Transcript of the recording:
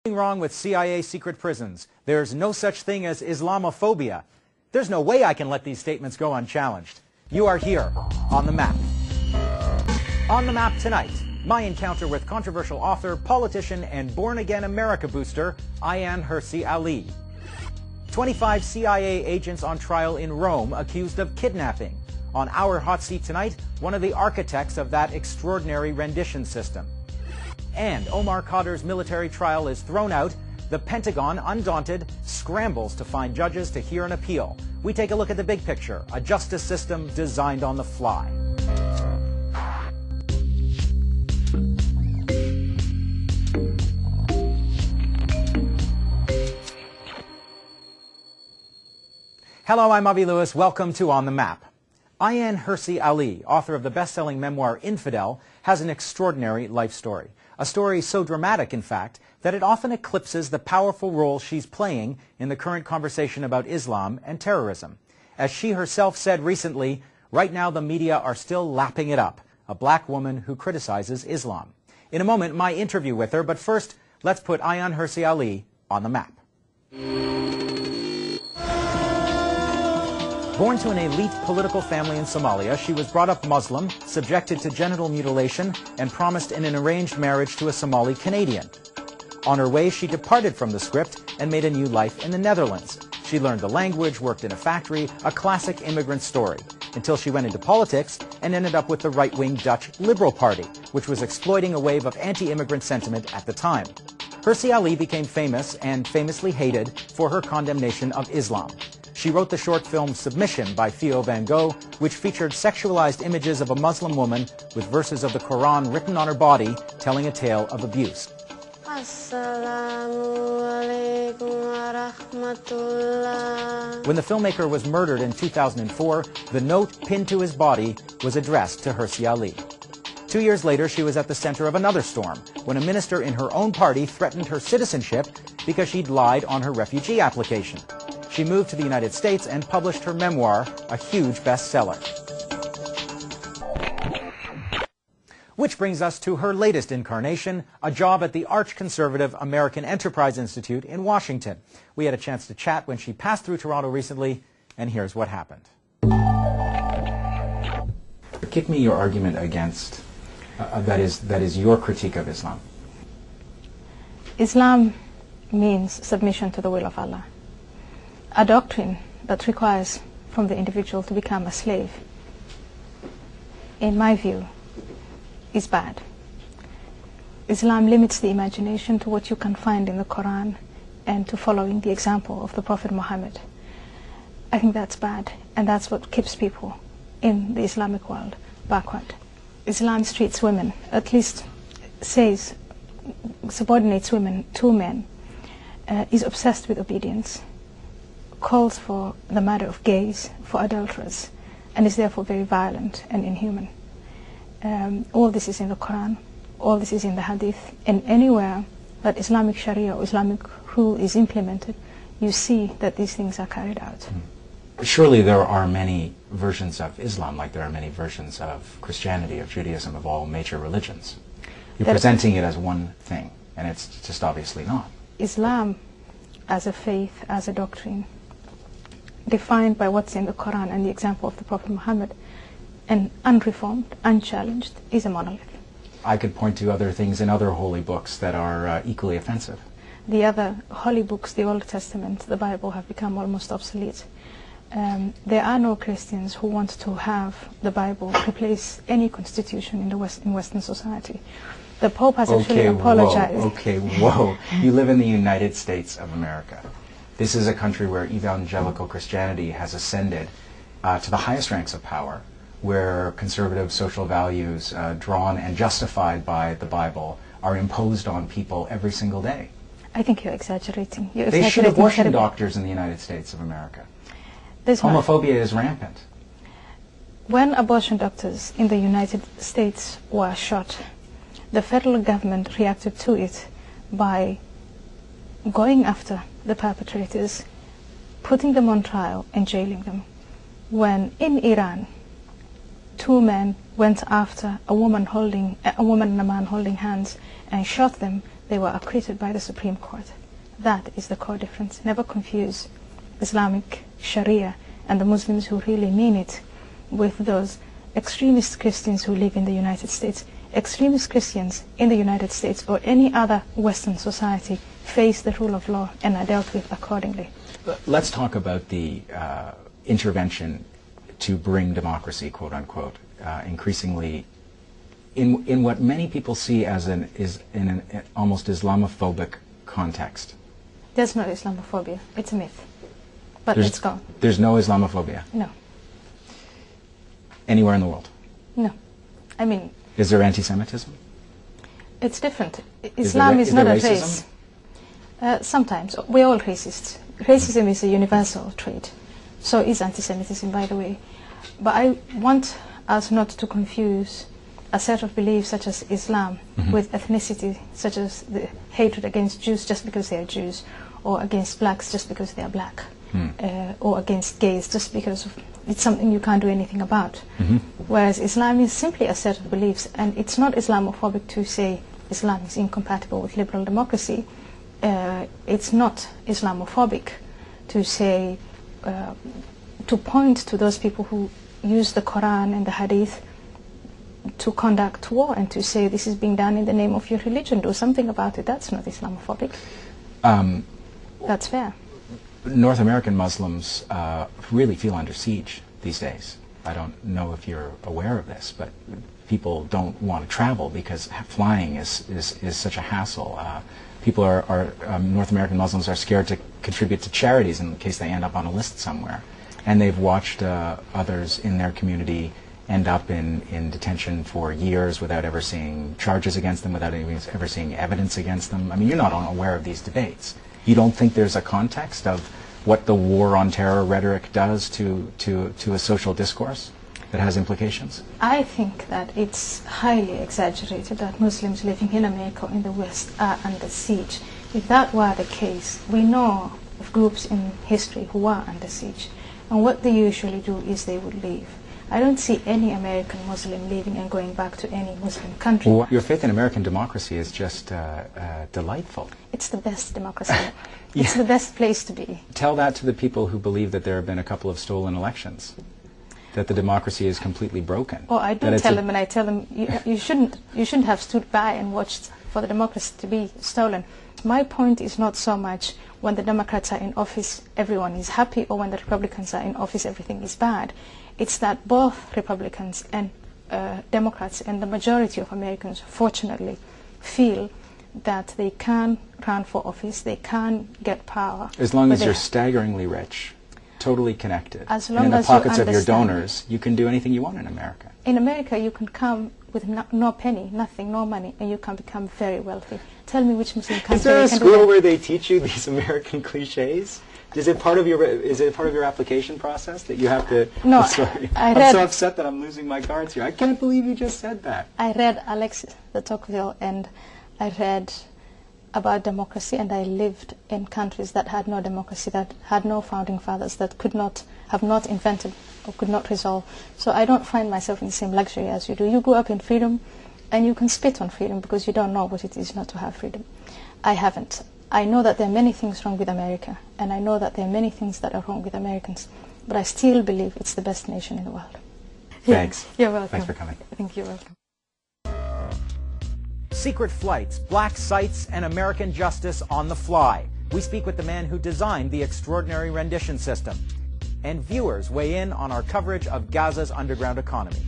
Nothing wrong with CIA secret prisons. There's no such thing as Islamophobia. There's no way I can let these statements go unchallenged. You are here, on the map. On the map tonight, my encounter with controversial author, politician, and born-again America booster, Ayaan Hirsi Ali. 25 CIA agents on trial in Rome accused of kidnapping. On our hot seat tonight, one of the architects of that extraordinary rendition system. And Omar Khadr's military trial is thrown out. The Pentagon, undaunted, scrambles to find judges to hear an appeal. We take a look at the big picture, a justice system designed on the fly. Hello, I'm Avi Lewis. Welcome to On the Map. Ayaan Hirsi Ali, author of the best-selling memoir Infidel, has an extraordinary life story. A story so dramatic, in fact, that it often eclipses the powerful role she's playing in the current conversation about Islam and terrorism. As she herself said recently, right now the media are still lapping it up, a black woman who criticizes Islam. In a moment, my interview with her, but first, let's put Ayaan Hirsi Ali on the map. Born to an elite political family in Somalia, she was brought up Muslim, subjected to genital mutilation, and promised in an arranged marriage to a Somali Canadian. On her way, she departed from the script and made a new life in the Netherlands. She learned the language, worked in a factory, a classic immigrant story, until she went into politics and ended up with the right-wing Dutch Liberal Party, which was exploiting a wave of anti-immigrant sentiment at the time. Hirsi Ali became famous and famously hated for her condemnation of Islam. She wrote the short film Submission by Theo van Gogh, which featured sexualized images of a Muslim woman with verses of the Quran written on her body, telling a tale of abuse. When the filmmaker was murdered in 2004, the note pinned to his body was addressed to Hirsi Ali. 2 years later, she was at the center of another storm, when a minister in her own party threatened her citizenship because she'd lied on her refugee application. She moved to the United States and published her memoir, a huge bestseller. Which brings us to her latest incarnation, a job at the arch-conservative American Enterprise Institute in Washington. We had a chance to chat when she passed through Toronto recently, and here's what happened. Give me your argument against, that is your critique of Islam. Islam means submission to the will of Allah. A doctrine that requires from the individual to become a slave, in my view, is bad. Islam limits the imagination to what you can find in the Quran and to following the example of the Prophet Muhammad. I think that's bad, and that's what keeps people in the Islamic world backward. Islam treats women, at least says, subordinates women to men, is obsessed with obedience, calls for the murder of gays, for adulterers, and is therefore very violent and inhuman. All this is in the Quran, all this is in the Hadith, and anywhere that Islamic Sharia or Islamic rule is implemented, you see that these things are carried out. Surely there are many versions of Islam, like there are many versions of Christianity, of Judaism, of all major religions. You're presenting it as one thing, and it's just obviously not. Islam as a faith, as a doctrine, defined by what's in the Quran and the example of the Prophet Muhammad, and unreformed, unchallenged, is a monolith. I could point to other things in other holy books that are equally offensive. The other holy books, the Old Testament, the Bible, have become almost obsolete. There are no Christians who want to have the Bible replace any constitution in Western society. The Pope has actually apologized. Whoa. You live in the United States of America. This is a country where evangelical Christianity has ascended to the highest ranks of power, where conservative social values drawn and justified by the Bible are imposed on people every single day. I think you're exaggerating. They shoot abortion doctors in the United States of America. Homophobia is rampant. When abortion doctors in the United States were shot, the federal government reacted to it by going after the perpetrators, putting them on trial and jailing them. When in Iran, two men went after a woman and a man holding hands and shot them they were acquitted by the Supreme Court. That is the core difference. Never confuse Islamic Sharia and the Muslims who really mean it with those extremist Christians who live in the United States. Extremist Christians in the United States or any other Western society face the rule of law and are dealt with accordingly. Let's talk about the intervention to bring democracy, quote unquote, increasingly in what many people see as an almost Islamophobic context. There's no Islamophobia. It's a myth. But it's gone. There's no Islamophobia? No. Anywhere in the world? No. I mean... Is there anti-Semitism? It's different. Islam is not a race. Sometimes. We're all racists. Racism is a universal trait. So is anti-Semitism, by the way. But I want us not to confuse a set of beliefs such as Islam with ethnicity, such as the hatred against Jews just because they are Jews, or against blacks just because they are black, or against gays just because it's something you can't do anything about. Whereas Islam is simply a set of beliefs, and it's not Islamophobic to say Islam is incompatible with liberal democracy. It's not Islamophobic to say, to point to those people who use the Quran and the Hadith to conduct war and to say this is being done in the name of your religion. Do something about it. That's not Islamophobic. That's fair. North American Muslims really feel under siege these days. I don't know if you're aware of this, but people don't want to travel because flying is such a hassle. People North American Muslims are scared to contribute to charities in case they end up on a list somewhere. And they've watched others in their community end up in detention for years without ever seeing charges against them, without ever seeing evidence against them. I mean, you're not unaware of these debates. You don't think there's a context of what the war on terror rhetoric does to a social discourse that has implications? I think that it's highly exaggerated that Muslims living in America or in the West are under siege. If that were the case, we know of groups in history who are under siege. And what they usually do is they would leave. I don't see any American Muslim leaving and going back to any Muslim country. Well, your faith in American democracy is just delightful. It's the best democracy. It's the best place to be. Tell that to the people who believe that there have been a couple of stolen elections, that the democracy is completely broken. Oh, I do tell them, and I tell them, you shouldn't have stood by and watched for the democracy to be stolen. My point is not so much when the Democrats are in office, everyone is happy, or when the Republicans are in office, everything is bad. It's that both Republicans and Democrats and the majority of Americans, fortunately, feel that they can run for office, they can get power. As long as you're staggeringly rich, totally connected, as long and in as the pockets you of your donors, you can do anything you want in America. In America, you can come with no penny, nothing, no money, and you can become very wealthy. Tell me which Muslim country. Is there a school where they teach you these American cliches? Is it part of your application process that you have to? No, I'm sorry. I'm so upset that I'm losing my cards here. I can't believe you just said that. I read Alexis de Tocqueville, and I read about democracy, and I lived in countries that had no democracy, that had no founding fathers, that have not invented or could not resolve. So I don't find myself in the same luxury as you do. You grew up in freedom, and you can spit on freedom because you don't know what it is not to have freedom. I haven't. I know that there are many things wrong with America, and I know that there are many things that are wrong with Americans, but I still believe it's the best nation in the world. Thanks. You're welcome. Thanks for coming. Thank you. Welcome. Secret flights, black sites, and American justice on the fly. We speak with the man who designed the extraordinary rendition system. And viewers weigh in on our coverage of Gaza's underground economy.